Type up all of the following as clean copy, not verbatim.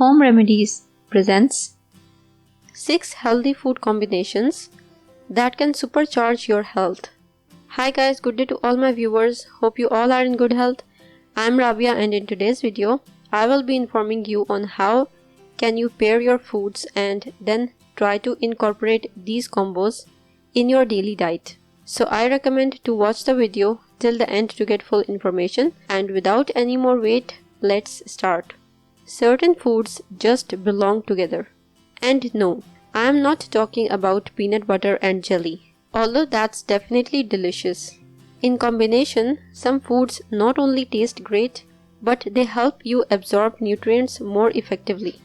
Home Remedies presents 6 healthy food combinations that can supercharge your health. Hi guys, good day to all my viewers. Hope you all are in good health. I'm Rabia and in today's video, I will be informing you on how can you pair your foods and then try to incorporate these combos in your daily diet. So I recommend to watch the video till the end to get full information, and without any more wait, let's start. Certain foods just belong together. And no, I am not talking about peanut butter and jelly, although that's definitely delicious. In combination, some foods not only taste great, but they help you absorb nutrients more effectively.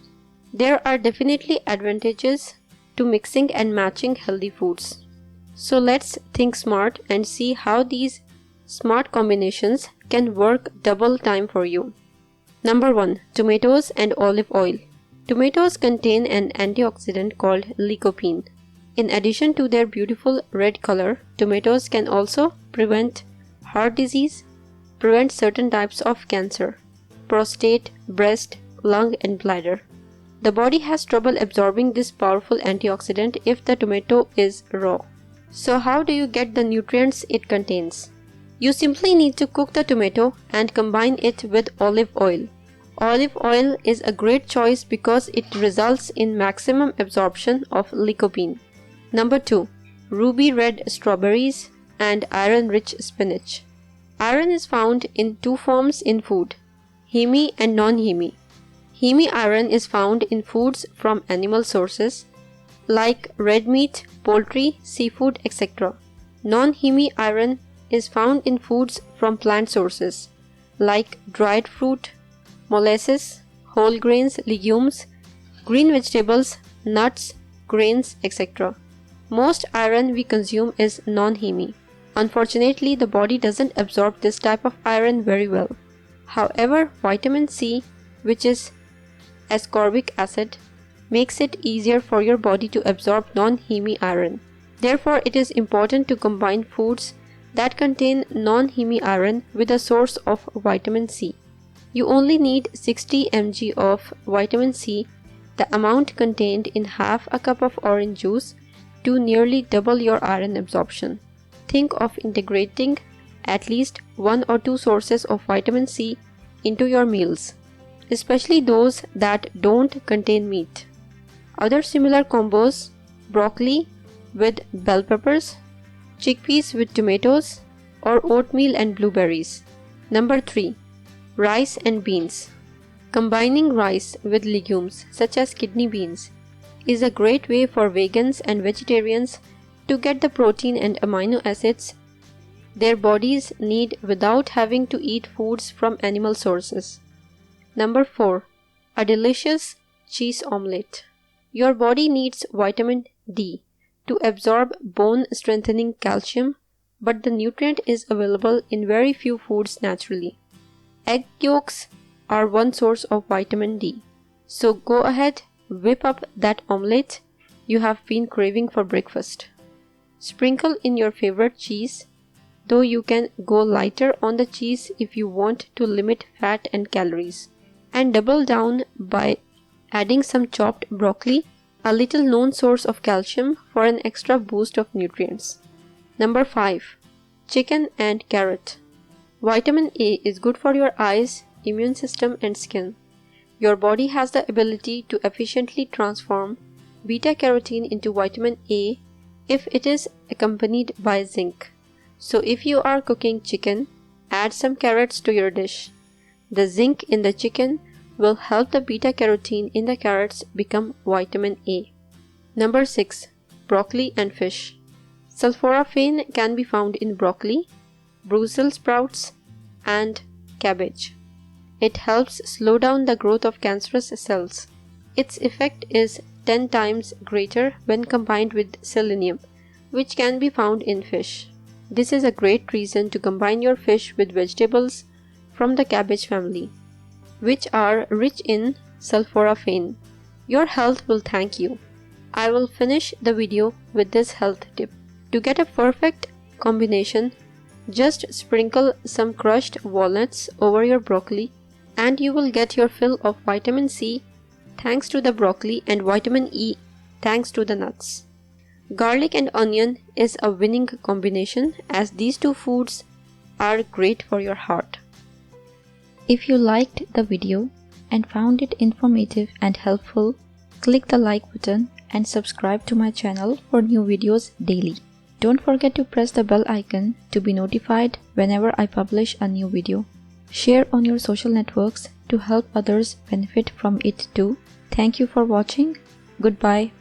There are definitely advantages to mixing and matching healthy foods. So let's think smart and see how these smart combinations can work double time for you. Number 1. Tomatoes and olive oil. Tomatoes contain an antioxidant called lycopene. In addition to their beautiful red color, tomatoes can also prevent heart disease, prevent certain types of cancer, prostate, breast, lung and bladder. The body has trouble absorbing this powerful antioxidant if the tomato is raw. So how do you get the nutrients it contains? You simply need to cook the tomato and combine it with olive oil. Olive oil is a great choice because it results in maximum absorption of lycopene. Number 2. Ruby red strawberries and iron-rich spinach. Iron is found in two forms in food, heme and non-heme. Heme iron is found in foods from animal sources like red meat, poultry, seafood, etc. Non-heme iron is found in foods from plant sources like dried fruit, molasses, whole grains, legumes, green vegetables, nuts, grains, etc. Most iron we consume is non-heme. Unfortunately, the body doesn't absorb this type of iron very well. However, vitamin C, which is ascorbic acid, makes it easier for your body to absorb non-heme iron. Therefore, it is important to combine foods that contain non-heme iron with a source of vitamin C. You only need 60 mg of vitamin C, the amount contained in half a cup of orange juice, to nearly double your iron absorption. Think of integrating at least 1 or 2 sources of vitamin C into your meals, especially those that don't contain meat. Other similar combos: broccoli with bell peppers, chickpeas with tomatoes, or oatmeal and blueberries. Number 3. Rice and beans. Combining rice with legumes such as kidney beans is a great way for vegans and vegetarians to get the protein and amino acids their bodies need without having to eat foods from animal sources. Number 4. A delicious cheese omelette. Your body needs vitamin D to absorb bone-strengthening calcium, but the nutrient is available in very few foods naturally. Egg yolks are one source of vitamin D. So go ahead, whip up that omelette you have been craving for breakfast. Sprinkle in your favorite cheese, though you can go lighter on the cheese if you want to limit fat and calories. And double down by adding some chopped broccoli, a little known source of calcium, for an extra boost of nutrients. Number 5. Chicken and carrot. Vitamin A is good for your eyes, immune system and skin. Your body has the ability to efficiently transform beta-carotene into vitamin A if it is accompanied by zinc. So if you are cooking chicken, add some carrots to your dish. The zinc in the chicken will help the beta-carotene in the carrots become vitamin A. Number 6. Broccoli and fish. Sulforaphane can be found in broccoli, Brussels sprouts, and cabbage. It helps slow down the growth of cancerous cells. Its effect is 10 times greater when combined with selenium, which can be found in fish. This is a great reason to combine your fish with vegetables from the cabbage family, which are rich in sulforaphane. Your health will thank you. I will finish the video with this health tip. To get a perfect combination, just sprinkle some crushed walnuts over your broccoli and you will get your fill of vitamin C thanks to the broccoli, and vitamin E thanks to the nuts. Garlic and onion is a winning combination as these two foods are great for your heart. If you liked the video and found it informative and helpful, click the like button and subscribe to my channel for new videos daily. Don't forget to press the bell icon to be notified whenever I publish a new video. Share on your social networks to help others benefit from it too. Thank you for watching. Goodbye.